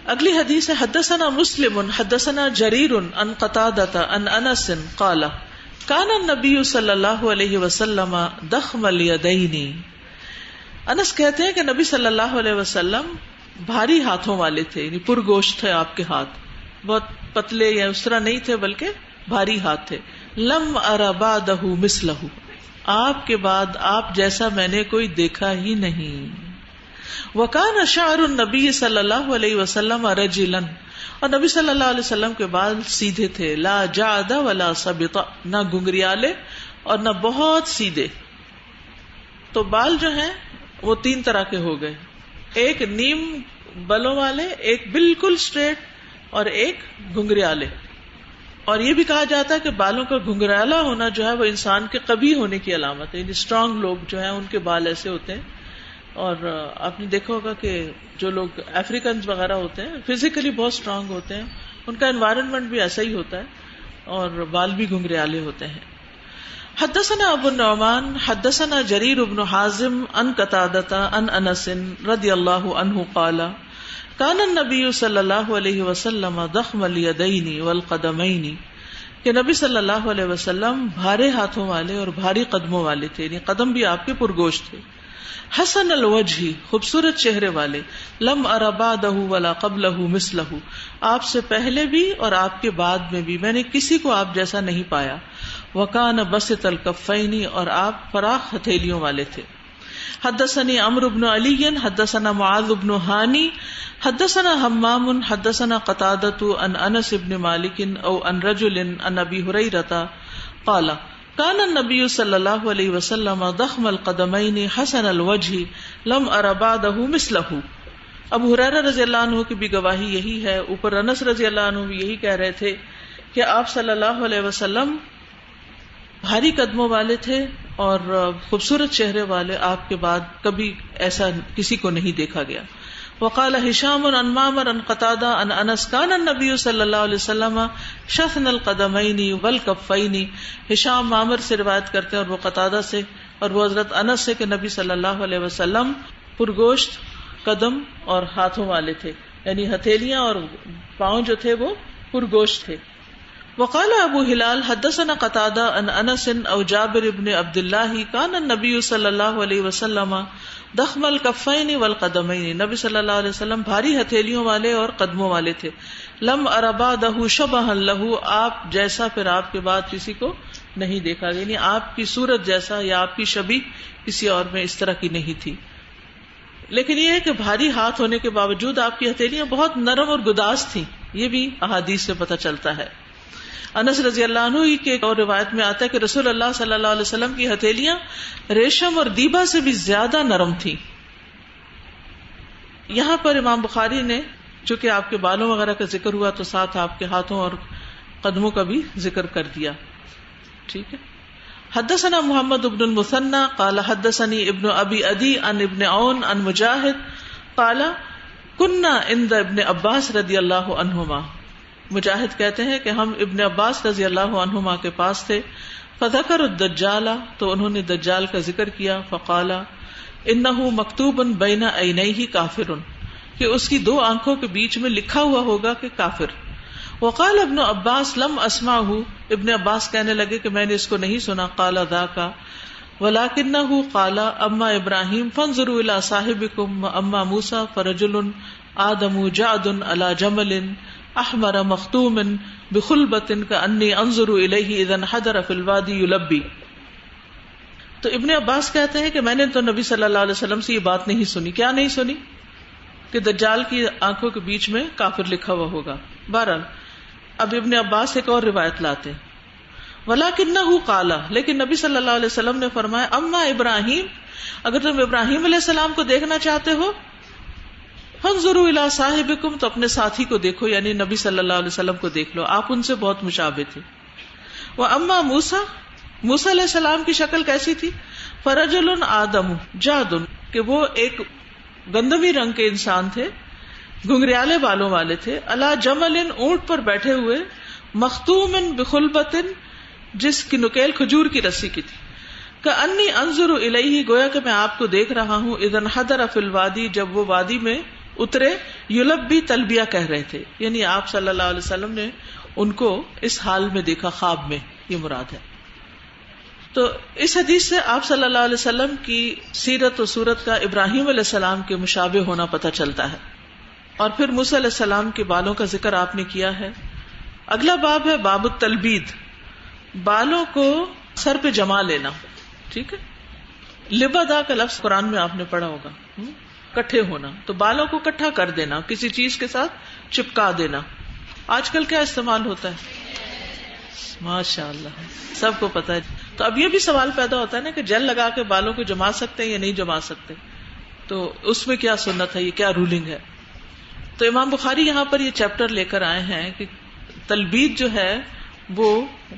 اگلی حدیث ہے حدثنا مسلم حدثنا جریر عن قتادہ عن انس قال کان النبی صلی اللہ علیہ وسلم ضخم الیدین. انس کہتے ہیں کہ نبی صلی اللہ علیہ وسلم بھاری ہاتھوں والے تھے، یعنی پرگوشت تھے آپ کے ہاتھ، بہت پتلے یا اس طرح نہیں تھے بلکہ بھاری ہاتھ تھے. لم ار بعدہ مثلہ، آپ کے بعد آپ جیسا میں نے کوئی دیکھا ہی نہیں. وکان شعر النبی صلی اللہ علیہ وسلم رجلا، اور نبی صلی اللہ علیہ وسلم کے بال سیدھے تھے، لا جعد ولا سبط، نہ گنگریالے اور نہ بہت سیدھے. تو بال جو ہیں وہ تین طرح کے ہو گئے، ایک نیم بلوں والے، ایک بالکل اسٹریٹ اور ایک گنگریالے. اور یہ بھی کہا جاتا ہے کہ بالوں کا گنگریالا ہونا جو ہے وہ انسان کے قوی ہونے کی علامت ہے، یعنی اسٹرانگ لوگ جو ہیں ان کے بال ایسے ہوتے ہیں. اور آپ نے دیکھا ہوگا کہ جو لوگ افریقنز وغیرہ ہوتے ہیں فزیکلی بہت اسٹرانگ ہوتے ہیں، ان کا انوائرمنٹ بھی ایسا ہی ہوتا ہے اور بال بھی گنگریالے ہوتے ہیں. حدثنا ابو النعمان حدثنا جریر بن حازم عن قتادہ عن انس رضی اللہ عنہ قال کان النبی صلی اللہ علیہ وسلم ضخم الیدین والقدمین، کہ نبی صلی اللہ علیہ وسلم بھارے ہاتھوں والے اور بھاری قدموں والے تھے، یعنی قدم بھی آپ کے پرگوشت تھے. حسن الوجہ، خوبصورت چہرے والے. لم ار بعدہ ولا قبلہ مثلہ، آپ سے پہلے بھی اور آپ کے بعد میں بھی میں نے کسی کو آپ جیسا نہیں پایا. وکان بسط الکفین، اور آپ فراخ ہتھیلیوں والے تھے. حدثني عمرو بن علی حدثنا معاذ بن ہانی حدثنا حمام حدثنا قتادة عن انس بن مالک او عن رجل عن ابی ہریرہ قال کان النبی صلی اللہ علیہ وسلم ضخم القدمین حسن الوجہ لم ار بعدہ مثلہ. ابو ہریرہ رضی اللہ عنہ کی بھی گواہی یہی ہے. اوپر انس رضی اللہ عنہ بھی یہی کہہ رہے تھے کہ آپ صلی اللہ علیہ وسلم بھاری قدموں والے تھے اور خوبصورت چہرے والے، آپ کے بعد کبھی ایسا کسی کو نہیں دیکھا گیا. وقال ہشام عن معمر عن قتادہ عن انس کان النبی صلی اللہ علیہ وسلم شثن القدمین والکفین. ہشام معمر سے روایت کرتے ہیں اور وہ قتادہ سے اور وہ حضرت انس سے کہ نبی صلی اللہ علیہ وسلم پرگوشت قدم اور ہاتھوں والے تھے، یعنی ہتھیلیاں اور پاؤں جو تھے وہ پرگوشت تھے. وقال ابو ہلال حدثنا قتادہ عن انس او جابر بن عبد اللہ کان النبی صلی اللہ علیہ وسلم ضخم الکفین والقدمین، نبی صلی اللہ علیہ وسلم بھاری ہتھیلیوں والے اور قدموں والے تھے. لم ار بعدہ شبہا لہ، آپ جیسا پھر آپ کے بعد کسی کو نہیں دیکھا، یعنی آپ کی صورت جیسا یا آپ کی شبیہ کسی اور میں اس طرح کی نہیں تھی. لیکن یہ ہے کہ بھاری ہاتھ ہونے کے باوجود آپ کی ہتھیلیاں بہت نرم اور گداز تھیں، یہ بھی احادیث سے پتہ چلتا ہے. انس رضی اللہ عنہ کی ایک اور روایت میں آتا ہے کہ رسول اللہ صلی اللہ علیہ وسلم کی ہتھیلیاں ریشم اور دیبا سے بھی زیادہ نرم تھیں. یہاں پر امام بخاری نے چونکہ آپ کے بالوں وغیرہ کا ذکر ہوا تو ساتھ آپ کے ہاتھوں اور قدموں کا بھی ذکر کر دیا. ٹھیک ہے. حدثنا محمد بن المثنى قال حدثني ابن ابی عدی عن ابن عون عن مجاہد قال كنا عند ابن عباس رضی اللہ عنہما. مجاہد کہتے ہیں کہ ہم ابن عباس رضی اللہ عنہما کے پاس تھے. فذکر الدجال، تو انہوں نے دجال کا ذکر کیا. فقال انہ مکتوب بین عینیہ کافر، کہ اس کی دو آنکھوں کے بیچ میں لکھا ہوا ہوگا کہ کافر. وقال ابن عباس لم اسمعہ، ابن عباس کہنے لگے کہ میں نے اس کو نہیں سنا. قال ذاک ولکنہ قال اما ابراہیم فانظروا الی صاحبکم اما موسیٰ فرجل آدم جعد علی جمل احمر مختوم بخلبۃ کانی انظر الیہ اذا انحدر فی الوادی یلبی. تو ابن عباس کہتے ہیں کہ میں نے تو نبی صلی اللہ علیہ وسلم سے یہ بات نہیں سنی. کیا نہیں سنی؟ کہ دجال کی آنکھوں کے بیچ میں کافر لکھا ہوا ہوگا. بہرحال اب ابن عباس ایک اور روایت لاتے ہیں. ولکنہ قال، لیکن نبی صلی اللہ علیہ وسلم نے فرمایا اما ابراہیم، اگر تم ابراہیم علیہ السلام کو دیکھنا چاہتے ہو فانظروا الی صاحبکم، تو اپنے ساتھی کو دیکھو، یعنی نبی صلی اللہ علیہ وسلم کو دیکھ لو، آپ ان سے بہت مشابہ تھے. واما موسیٰ، موسیٰ علیہ السلام کی شکل کیسی تھی؟ فرجل آدم جعد، کہ وہ ایک گندمی رنگ کے انسان تھے، گنگریالے بالوں والے تھے. علی جمل، اونٹ پر بیٹھے ہوئے. مختوم بخلبۃ، جس کی نکیل کھجور کی رسی کی تھی. کانی انظر الیہ، گویا کہ میں آپ کو دیکھ رہا ہوں. اذا انحدر فی الوادی، جب وہ وادی میں اترے، یلبی تلبیہ کہہ رہے تھے، یعنی آپ صلی اللہ علیہ وسلم نے ان کو اس حال میں دیکھا، خواب میں، یہ مراد ہے۔ تو اس حدیث سے آپ صلی اللہ علیہ وسلم کی سیرت و صورت کا ابراہیم علیہ السلام کے مشابہ ہونا پتہ چلتا ہے۔ اور پھر موسیٰ علیہ السلام کے بالوں کا ذکر آپ نے کیا ہے۔ اگلا باب ہے باب التلبید، بالوں کو سر پہ جما لینا، ٹھیک ہے۔ لبدا کا لفظ قرآن میں آپ نے پڑھا ہوگا، کٹھے ہونا، تو بالوں کو کٹھا کر دینا، کسی چیز کے ساتھ چپکا دینا۔ آج کل کیا استعمال ہوتا ہے؟ ماشاء اللہ، سب کو پتا ہے۔ تو اب یہ بھی سوال پیدا ہوتا ہے نا کہ جیل لگا کے بالوں کو جما سکتے ہیں یا نہیں جما سکتے، تو اس میں کیا سنت ہے، یہ کیا رولنگ ہے؟ تو امام بخاری یہاں پر یہ چیپٹر لے کر آئے ہیں کہ تلبید جو ہے وہ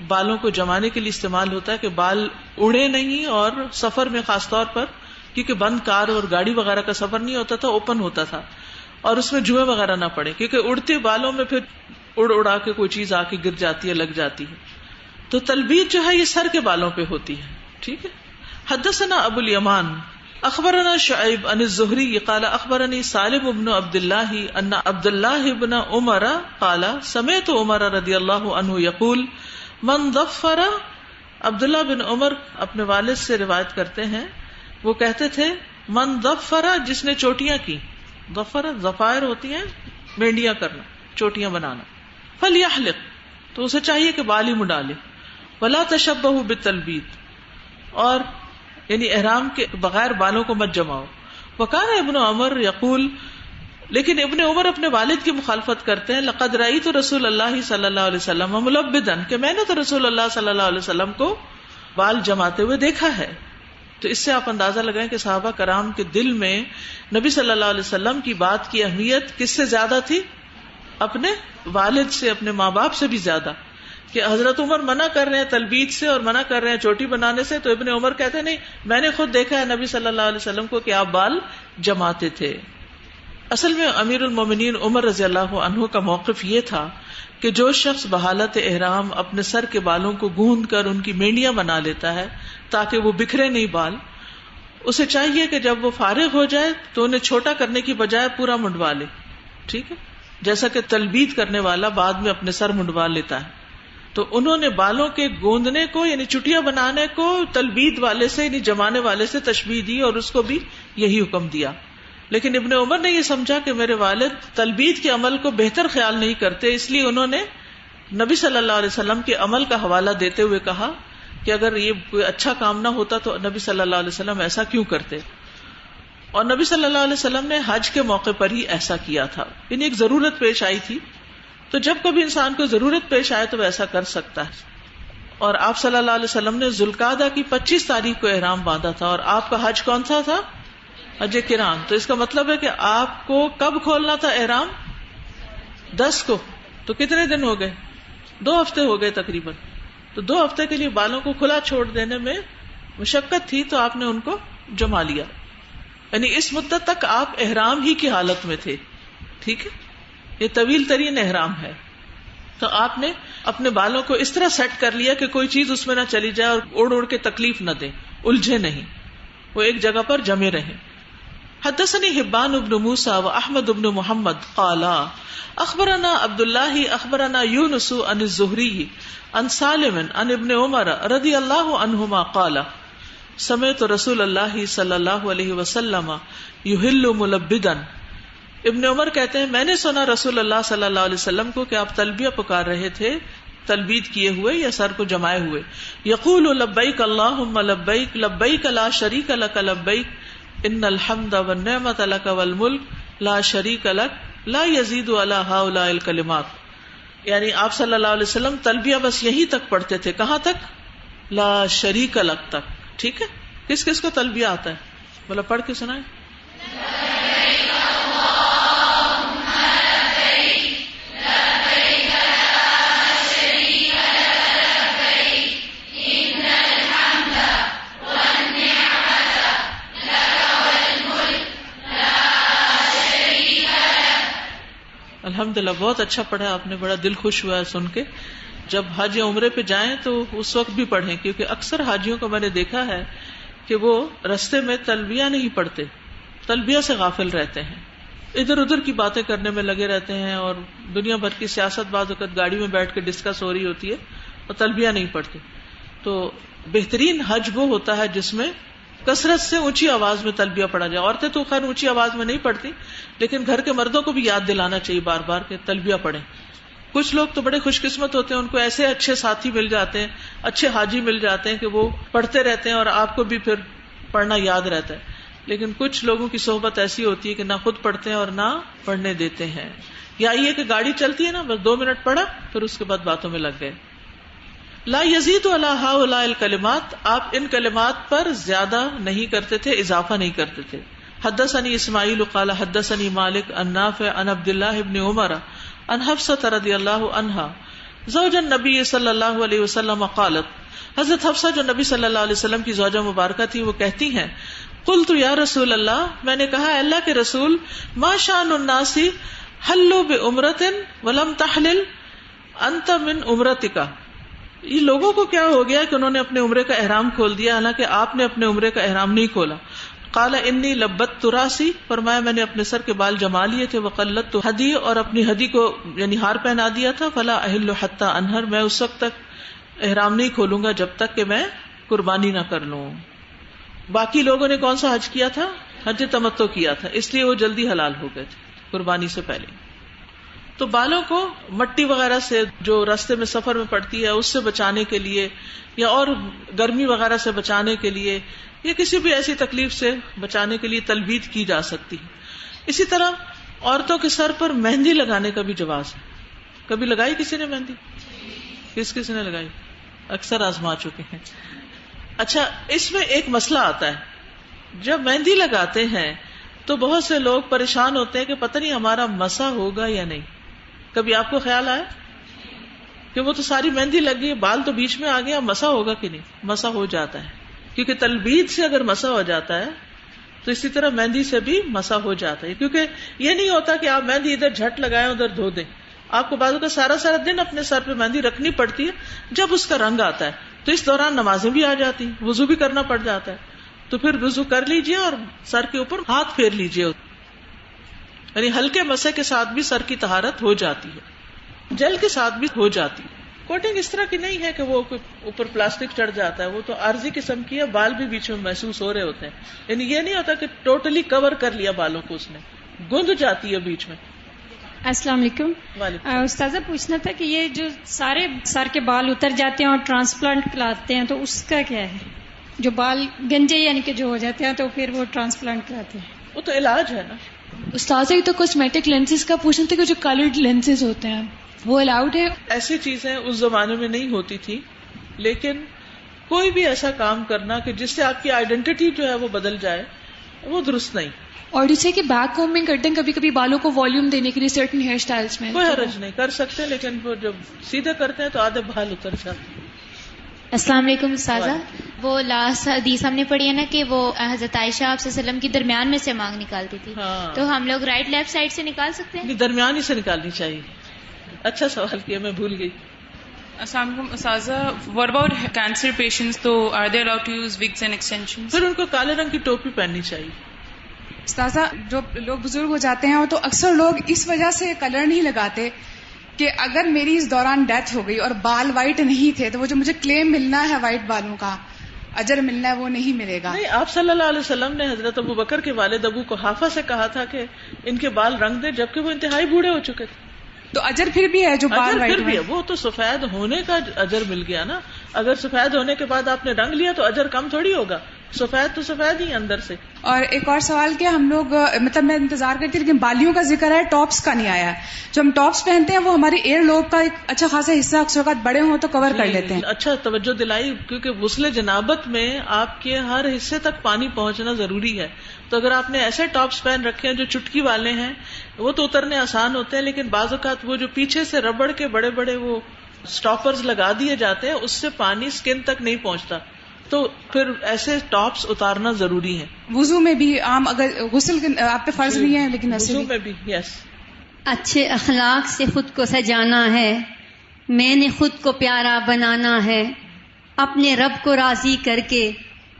بالوں کو جمانے کے لیے استعمال ہوتا ہے کہ بال اڑے نہیں، اور سفر میں خاص طور پر، کیونکہ بند کار اور گاڑی وغیرہ کا سفر نہیں ہوتا تھا، اوپن ہوتا تھا، اور اس میں جوئیں وغیرہ نہ پڑے، کیونکہ اڑتے بالوں میں پھر اڑا کے کوئی چیز آ کے گر جاتی ہے، لگ جاتی ہے۔ تو تلبید جو ہے یہ سر کے بالوں پہ ہوتی ہے، ٹھیک ہے۔ حدثنا ابو الیمان اخبرنا شعیب عن الزہری قال اخبرنی سالم بن عبد اللہ ان عبد اللہ بن عمر قال سمعت عمر رضی اللہ عنہ یقول من ظفر، عبداللہ بن عمر اپنے والد سے روایت کرتے ہیں، وہ کہتے تھے من ظفر، جس نے چوٹیاں کی، ظفر ظفائر ہوتی ہیں مینڈیاں کرنا، چوٹیاں بنانا، فلیحلق، تو اسے چاہیے کہ بال ہی منڈالے، ولا تشبہوا بالتلبید، اور یعنی احرام کے بغیر بالوں کو مت جماؤ۔ وکان ابن عمر یقول، لیکن ابن عمر اپنے والد کی مخالفت کرتے ہیں، لقد رأیت رسول اللہ صلی اللہ علیہ وسلم ملبدا، کہ میں نے تو رسول اللہ صلی اللہ علیہ وسلم کو بال جماتے ہوئے دیکھا ہے۔ تو اس سے آپ اندازہ لگائیں کہ صحابہ کرام کے دل میں نبی صلی اللہ علیہ وسلم کی بات کی اہمیت کس سے زیادہ تھی؟ اپنے والد سے، اپنے ماں باپ سے بھی زیادہ، کہ حضرت عمر منع کر رہے ہیں تلبید سے اور منع کر رہے ہیں چوٹی بنانے سے، تو ابن عمر کہتے ہیں نہیں، میں نے خود دیکھا ہے نبی صلی اللہ علیہ وسلم کو کہ آپ بال جماتے تھے۔ اصل میں امیر المومنین عمر رضی اللہ عنہ کا موقف یہ تھا کہ جو شخص بحالت احرام اپنے سر کے بالوں کو گوندھ کر ان کی مینڈیاں بنا لیتا ہے تاکہ وہ بکھرے نہیں بال، اسے چاہیے کہ جب وہ فارغ ہو جائے تو انہیں چھوٹا کرنے کی بجائے پورا منڈوا لے، ٹھیک ہے، جیسا کہ تلبید کرنے والا بعد میں اپنے سر منڈوا لیتا ہے۔ تو انہوں نے بالوں کے گوندنے کو، یعنی چٹیاں بنانے کو، تلبید والے سے، یعنی جمانے والے سے تشبیہ دی اور اس کو بھی یہی حکم دیا۔ لیکن ابن عمر نے یہ سمجھا کہ میرے والد تلبید کے عمل کو بہتر خیال نہیں کرتے، اس لیے انہوں نے نبی صلی اللہ علیہ وسلم کے عمل کا حوالہ دیتے ہوئے کہا کہ اگر یہ کوئی اچھا کام نہ ہوتا تو نبی صلی اللہ علیہ وسلم ایسا کیوں کرتے، اور نبی صلی اللہ علیہ وسلم نے حج کے موقع پر ہی ایسا کیا تھا، یعنی ایک ضرورت پیش آئی تھی، تو جب کبھی انسان کو ضرورت پیش آئے تو وہ ایسا کر سکتا ہے۔ اور آپ صلی اللہ علیہ وسلم نے ذوالقعدہ کی 25 تاریخ کو احرام باندھا تھا، اور آپ کا حج کون سا تھا؟ حج کران۔ تو اس کا مطلب ہے کہ آپ کو کب کھولنا تھا احرام؟ 10 کو، تو کتنے دن ہو گئے؟ 2 ہفتے ہو گئے تقریباً۔ تو 2 ہفتے کے لیے بالوں کو کھلا چھوڑ دینے میں مشقت تھی، تو آپ نے ان کو جما لیا، یعنی اس مدت تک آپ احرام ہی کی حالت میں تھے، ٹھیک ہے، یہ طویل ترین احرام ہے۔ تو آپ نے اپنے بالوں کو اس طرح سیٹ کر لیا کہ کوئی چیز اس میں نہ چلی جائے اور اڑ اڑ کے تکلیف نہ دے، الجھے نہیں، وہ ایک جگہ پر جمے رہیں۔ حدثني حبان بن موسى واحمد بن محمد قالا اخبرنا عبد الله اخبرنا يونس عن الزهري عن سالم عن ابن عمر رضي الله عنهما قال سمعت رسول الله صلی اللہ علیہ وسلم يهل ملبدا، ابن عمر کہتے ہیں میں نے سنا رسول اللہ صلی اللہ علیہ وسلم کو کہ آپ تلبیہ پکار رہے تھے، تلبید کیے ہوئے یا سر کو جمائے ہوئے، یقول لبیک اللہم لبیک لبیک لا شریک لک لبیک ان الحمد والنعمت لک والملک لا شریک لک لا یزید علی ہؤلاء الکلمات، یعنی آپ صلی اللہ علیہ وسلم تلبیہ بس یہی تک پڑھتے تھے، کہاں تک؟ لا شریک لک تک، ٹھیک ہے۔ کس کس کو تلبیہ آتا ہے؟ بولا پڑھ کے سنائیں۔ الحمدللہ، بہت اچھا پڑھا آپ نے، بڑا دل خوش ہوا ہے سن کے۔ جب حج یا عمرے پہ جائیں تو اس وقت بھی پڑھیں، کیونکہ اکثر حاجیوں کو میں نے دیکھا ہے کہ وہ رستے میں تلبیہ نہیں پڑھتے، تلبیہ سے غافل رہتے ہیں۔ ادھر ادھر کی باتیں کرنے میں لگے رہتے ہیں اور دنیا بھر کی سیاست بعض اوقات گاڑی میں بیٹھ کے ڈسکس ہو رہی ہوتی ہے اور تلبیہ نہیں پڑھتے. تو بہترین حج وہ ہوتا ہے جس میں کثرت سے اونچی آواز میں تلبیہ پڑھا جائے. عورتیں تو خیر اونچی آواز میں نہیں پڑھتی، لیکن گھر کے مردوں کو بھی یاد دلانا چاہیے بار بار کہ تلبیہ پڑھیں. کچھ لوگ تو بڑے خوش قسمت ہوتے ہیں، ان کو ایسے اچھے ساتھی مل جاتے ہیں، اچھے حاجی مل جاتے ہیں کہ وہ پڑھتے رہتے ہیں اور آپ کو بھی پھر پڑھنا یاد رہتا ہے. لیکن کچھ لوگوں کی صحبت ایسی ہوتی ہے کہ نہ خود پڑھتے ہیں اور نہ پڑھنے دیتے ہیں. یا یہ کہ گاڑی چلتی ہے نا، بس 2 منٹ پڑھا پھر اس کے بعد باتوں میں لگ گئے. لا یزید علی ہؤلاء الکلمات، آپ ان کلمات پر زیادہ نہیں کرتے تھے، اضافہ نہیں کرتے تھے. حدثني اسماعیل قال حدثني مالک عن نافع عن عبد الله بن عمر عن حفصة رضی اللہ عنہا زوج النبی صلی اللہ علیہ وسلم قالت، حضرت حفصہ جو نبی صلی اللہ علیہ وسلم کی زوجہ مبارکہ تھی وہ کہتی ہیں، قلت یا رسول اللہ، میں نے کہا اللہ کے رسول، ما شان الناس حلوا بعمرۃ ولم تحلل انت من عمرتک، یہ لوگوں کو کیا ہو گیا کہ انہوں نے اپنے عمرے کا احرام کھول دیا حالانکہ آپ نے اپنے عمرے کا احرام نہیں کھولا. قال انی لبت راسی، فرمایا میں نے اپنے سر کے بال جما لیے تھے، وقلدت ہدی، اور اپنی ہدی کو یعنی ہار پہنا دیا تھا. فلا احل حتی انہر، میں اس وقت تک احرام نہیں کھولوں گا جب تک کہ میں قربانی نہ کر لوں. باقی لوگوں نے کون سا حج کیا تھا؟ حج تمتع کیا تھا، اس لیے وہ جلدی حلال ہو گئے تھے قربانی سے پہلے. تو بالوں کو مٹی وغیرہ سے جو راستے میں سفر میں پڑتی ہے اس سے بچانے کے لیے، یا اور گرمی وغیرہ سے بچانے کے لیے، یا کسی بھی ایسی تکلیف سے بچانے کے لیے تلبید کی جا سکتی ہے. اسی طرح عورتوں کے سر پر مہندی لگانے کا بھی جواز ہے. کبھی لگائی کسی نے مہندی؟ کس نے لگائی؟ اکثر آزما چکے ہیں. اچھا، اس میں ایک مسئلہ آتا ہے، جب مہندی لگاتے ہیں تو بہت سے لوگ پریشان ہوتے ہیں کہ پتہ نہیں ہمارا مسا ہوگا یا نہیں. کبھی آپ کو خیال آیا کہ وہ تو ساری مہندی لگ گئی، بال تو بیچ میں آ گیا، مسا ہوگا کہ نہیں؟ مسا ہو جاتا ہے، کیونکہ تلبید سے اگر مسا ہو جاتا ہے تو اسی طرح مہندی سے بھی مسا ہو جاتا ہے. کیونکہ یہ نہیں ہوتا کہ آپ مہندی ادھر جھٹ لگائیں ادھر دھو دیں. آپ کو بازو کا سارا دن اپنے سر پہ مہندی رکھنی پڑتی ہے. جب اس کا رنگ آتا ہے تو اس دوران نمازیں بھی آ جاتی ہیں، وضو بھی کرنا پڑ جاتا ہے. تو پھر وضو کر لیجئے اور سر کے اوپر ہاتھ پھیر لیجئے، یعنی ہلکے مسے کے ساتھ بھی سر کی طہارت ہو جاتی ہے، جل کے ساتھ بھی ہو جاتی ہے. کوٹنگ اس طرح کی نہیں ہے کہ وہ اوپر پلاسٹک چڑھ جاتا ہے، وہ تو عارضی قسم کی ہے. بال بھی بیچ میں محسوس ہو رہے ہوتے ہیں، یعنی یہ نہیں ہوتا کہ ٹوٹلی کور کر لیا بالوں کو، اس نے گند جاتی ہے بیچ میں. السلام علیکم. استاذہ پوچھنا تھا کہ یہ جو سارے سر کے بال اتر جاتے ہیں اور ٹرانسپلانٹ کراتے ہیں تو اس کا کیا ہے؟ جو بال گنجے یعنی کہ جو ہو جاتے ہیں تو پھر وہ ٹرانسپلانٹ کراتے ہیں، وہ تو علاج ہے نا. استاذہ تو کاسمیٹک لینسز کا پوچھنا تھا کہ جو کلرڈ لینسز ہوتے ہیں وہ الاؤڈ ہے؟ ایسی چیزیں اس زمانے میں نہیں ہوتی تھی، لیکن کوئی بھی ایسا کام کرنا کہ جس سے آپ کی آئیڈینٹی جو ہے وہ بدل جائے، وہ درست نہیں. اور جیسے کہ بیک کومنگ کرتے ہیں کبھی کبھی بالوں کو والیوم دینے کے لیے سرٹن ہیئر سٹائلز میں، کوئی حرج نہیں، کر سکتے، لیکن وہ جب سیدھے کرتے ہیں تو آدھے بال اتر جاتے ہیں. السلام علیکم استاذہ. وہ لاسٹ حدیث ہم نے پڑھی ہے نا کہ وہ حضرت عائشہ آپ صلی اللہ علیہ وسلم کی درمیان میں سے مانگ نکالتی تھی، تو ہم لوگ رائٹ لیفٹ سائڈ سے نکال سکتے ہیں؟ درمیان ہی سے نکالنی چاہیے. اچھا سوال کیا، میں بھول گئی. السلام علیکم اساتذہ. واٹ اباؤٹ کینسر پیشنٹس، تو are they allowed to use wigs and extensions? پھر ان کو کالے رنگ کی ٹوپی پہننی چاہیے. استاذہ جو لوگ بزرگ ہو جاتے ہیں تو اکثر لوگ اس وجہ سے کلر نہیں لگاتے کہ اگر میری اس دوران ڈیتھ ہو گئی اور بال وائٹ نہیں تھے تو وہ جو مجھے کلیم ملنا ہے وائٹ بالوں کا، اجر ملنا ہے، وہ نہیں ملے گا. نہیں، آپ صلی اللہ علیہ وسلم نے حضرت ابو بکر کے والد ابو قحافہ سے کہا تھا کہ ان کے بال رنگ دے، جبکہ وہ انتہائی بوڑھے ہو چکے تھے. تو اجر پھر بھی ہے جو بال وائٹ پھر بھی ہے، وہ تو سفید ہونے کا اجر مل گیا نا. اگر سفید ہونے کے بعد آپ نے رنگ لیا تو اجر کم تھوڑی ہوگا، سفید تو سفید ہی اندر سے. اور ایک اور سوال کیا، ہم لوگ مطلب میں انتظار کرتی لیکن بالیوں کا ذکر ہے، ٹاپس کا نہیں آیا. جو ہم ٹاپس پہنتے ہیں وہ ہماری ایئر لوب کا ایک اچھا خاصا حصہ اکثر اوقات بڑے ہوں تو کور کر لیتے ہیں. اچھا توجہ دلائی، کیونکہ غسل جنابت میں آپ کے ہر حصے تک پانی پہنچنا ضروری ہے. تو اگر آپ نے ایسے ٹاپس پہن رکھے ہیں جو چٹکی والے ہیں، وہ تو اترنے آسان ہوتے ہیں، لیکن بعض اوقات وہ جو پیچھے سے ربڑ کے بڑے بڑے وہ سٹاپرز لگا دیے جاتے ہیں، اس سے پانی سکن تک نہیں پہنچتا، تو پھر ایسے ٹاپس اتارنا ضروری ہے. وضو میں بھی عام، اگر غسل آپ پہ فرض نہیں ہے لیکن وضو میں بھی. یس. اچھے اخلاق سے خود کو سجانا ہے، میں نے خود کو پیارا بنانا ہے، اپنے رب کو راضی کر کے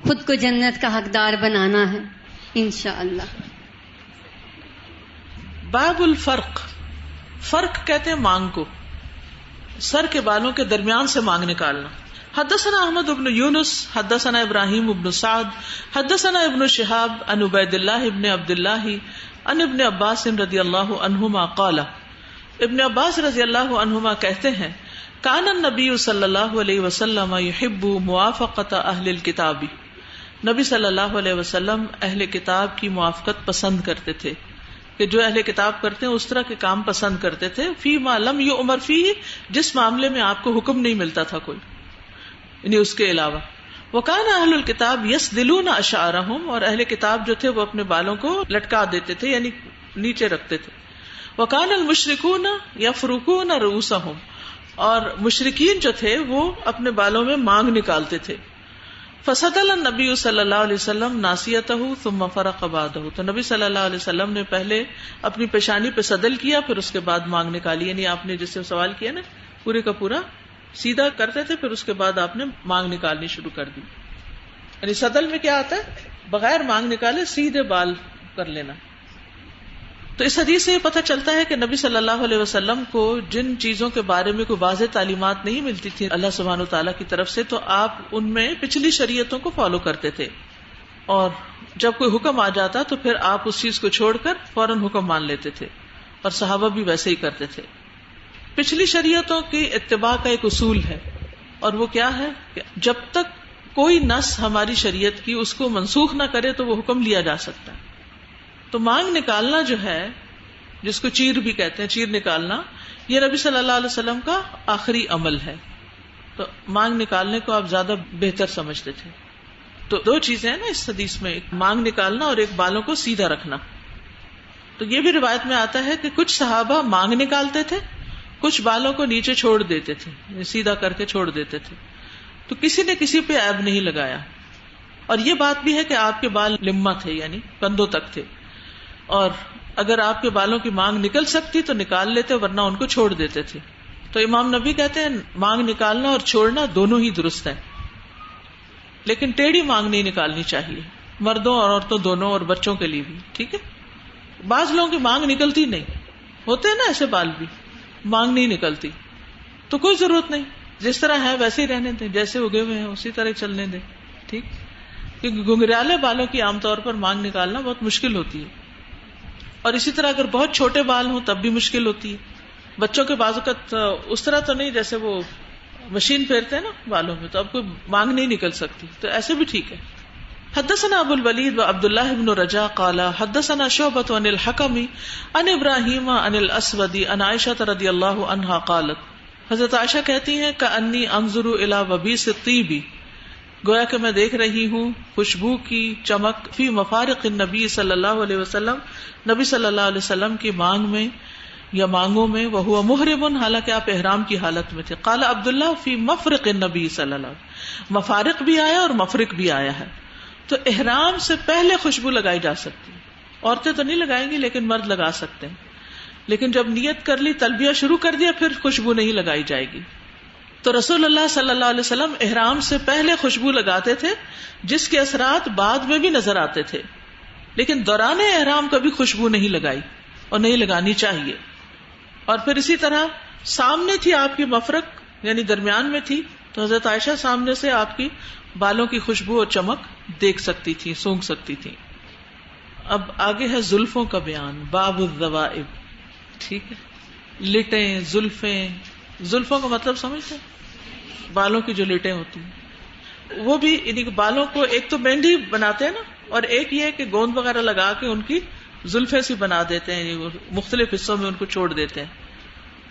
خود کو جنت کا حقدار بنانا ہے انشاءاللہ. باب الفرق، فرق کہتے ہیں مانگ کو، سر کے بالوں کے درمیان سے مانگ نکالنا. حدثنا احمد بن یونس حدثنا ابراہیم بن سعد حدثنا ابن شہاب عن عبید اللہ ابن عبد اللہ عن ابن عباس رضی اللہ عنہما قال، ابن عباس رضی اللہ عنہما کہتے ہیں کان النبی صلی اللہ علیہ وسلم یحب موافقۃ اہل الکتاب، نبی صلی اللہ علیہ وسلم اہل کتاب کی موافقت پسند کرتے تھے، کہ جو اہل کتاب کرتے ہیں اس طرح کے کام پسند کرتے تھے. فی ما لم یؤمر فیہ، جس معاملے میں آپ کو حکم نہیں ملتا تھا کوئی، یعنی اس کے علاوہ. وکان اہل الکتاب یسدلون اشعارہم، اور اہل کتاب جو تھے وہ اپنے بالوں کو لٹکا دیتے تھے، یعنی نیچے رکھتے تھے. وکان المشرکون یفرکون رؤوسہم، اور مشرکین جو تھے وہ اپنے بالوں میں مانگ نکالتے تھے. فسدل النبی صلی اللہ علیہ وسلم ناسیتہ ثم فرق بعدہ، تو نبی صلی اللہ علیہ وسلم نے پہلے اپنی پیشانی پہ صدل کیا، پھر اس کے بعد مانگ نکالی. یعنی آپ نے جس سے سوال کیا نا پورے کا پورا سیدھا کرتے تھے، پھر اس کے بعد آپ نے مانگ نکالنی شروع کر دی. یعنی صدل میں کیا آتا ہے؟ بغیر مانگ نکالے سیدھے بال کر لینا. تو اس حدیث سے یہ پتہ چلتا ہے کہ نبی صلی اللہ علیہ وسلم کو جن چیزوں کے بارے میں کوئی واضح تعلیمات نہیں ملتی تھی اللہ سبحانہ وتعالیٰ کی طرف سے، تو آپ ان میں پچھلی شریعتوں کو فالو کرتے تھے، اور جب کوئی حکم آ جاتا تو پھر آپ اس چیز کو چھوڑ کر فوراً حکم مان لیتے تھے، اور صحابہ بھی ویسے ہی کرتے تھے. پچھلی شریعتوں کی اتباع کا ایک اصول ہے، اور وہ کیا ہے کہ جب تک کوئی نص ہماری شریعت کی اس کو منسوخ نہ کرے تو وہ حکم لیا جا سکتا ہے. تو مانگ نکالنا جو ہے، جس کو چیر بھی کہتے ہیں، چیر نکالنا، یہ نبی صلی اللہ علیہ وسلم کا آخری عمل ہے. تو مانگ نکالنے کو آپ زیادہ بہتر سمجھتے تھے. تو دو چیزیں ہیں نا اس حدیث میں، ایک مانگ نکالنا اور ایک بالوں کو سیدھا رکھنا. تو یہ بھی روایت میں آتا ہے کہ کچھ صحابہ مانگ نکالتے تھے، کچھ بالوں کو نیچے چھوڑ دیتے تھے، سیدھا کر کے چھوڑ دیتے تھے. تو کسی نے کسی پہ عیب نہیں لگایا. اور یہ بات بھی ہے کہ آپ کے بال لمہ تھے، یعنی کندھوں تک تھے، اور اگر آپ کے بالوں کی مانگ نکل سکتی تو نکال لیتے، ورنہ ان کو چھوڑ دیتے تھے. تو امام نبی کہتے ہیں مانگ نکالنا اور چھوڑنا دونوں ہی درست ہے، لیکن ٹیڑھی مانگ نہیں نکالنی چاہیے، مردوں اور عورتوں دونوں، اور بچوں کے لیے بھی. ٹھیک ہے، بعض لوگوں کی مانگ نکلتی نہیں، ہوتے ہیں نا ایسے بال بھی، مانگ نہیں نکلتی، تو کوئی ضرورت نہیں، جس طرح ہے ویسے ہی رہنے دیں، جیسے اگے ہوئے ہیں اسی طرح چلنے دیں. ٹھیک، کیونکہ گھنگریالے بالوں کی عام طور پر مانگ نکالنا بہت مشکل ہوتی ہے، اور اسی طرح اگر بہت چھوٹے بال ہوں تب بھی مشکل ہوتی ہے. بچوں کے بازو کا اس طرح تو نہیں، جیسے وہ مشین پھیرتے ہیں نا بالوں میں، تو اب کوئی مانگ نہیں نکل سکتی، تو ایسے بھی ٹھیک ہے. حدثنا ابو الولید و عبد اللہ بن رجاء قال حدثنا شعبۃ عن الحکم عن ابراہیم عن الاسود عن عائشہ رضی اللہ عنہا قالت، حضرت عائشہ کہتی ہیں کأنی انظر الی وبیس الطیب، گویا کہ میں دیکھ رہی ہوں خوشبو کی چمک فی مفارق النبی صلی اللہ علیہ وسلم، نبی صلی اللہ علیہ وسلم کی مانگ میں یا مانگوں میں. وہو محرم، حالانکہ آپ احرام کی حالت میں تھے. قال عبداللہ فی مفرق النبی صلی اللہ علیہ وسلم، مفارق بھی آیا اور مفرق بھی آیا ہے. تو احرام سے پہلے خوشبو لگائی جا سکتی ہے، عورتیں تو نہیں لگائیں گی لیکن مرد لگا سکتے ہیں. لیکن جب نیت کر لی، تلبیہ شروع کر دیا، پھر خوشبو نہیں لگائی جائے گی. تو رسول اللہ صلی اللہ علیہ وسلم احرام سے پہلے خوشبو لگاتے تھے، جس کے اثرات بعد میں بھی نظر آتے تھے، لیکن دوران احرام کبھی خوشبو نہیں لگائی اور نہیں لگانی چاہیے. اور پھر اسی طرح سامنے تھی آپ کی مفرق، یعنی درمیان میں تھی، تو حضرت عائشہ سامنے سے آپ کی بالوں کی خوشبو اور چمک دیکھ سکتی تھی، سونگھ سکتی تھی. اب آگے ہے زلفوں کا بیان، باب الذوائب. ٹھیک ہے، لٹیں، زلفیں، زلفوں کا مطلب سمجھتے ہیں؟ بالوں کی جو لٹیں ہوتی ہیں، وہ بھی یعنی بالوں کو ایک تو مہندی بناتے ہیں نا، اور ایک یہ کہ گوند وغیرہ لگا کے ان کی زلفیں سی بنا دیتے ہیں، مختلف حصوں میں ان کو چھوڑ دیتے ہیں،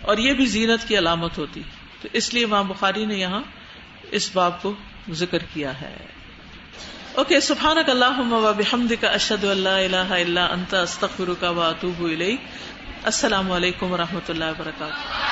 اور یہ بھی زینت کی علامت ہوتی. تو اس لیے امام بخاری نے یہاں اس باب کو ذکر کیا ہے. اوکے، سبحانک اللہم و بحمدک، اشہد ان لا الہ الا انت، استغفرک و اتوب الیک. السلام علیکم و رحمۃ اللہ وبرکاتہ.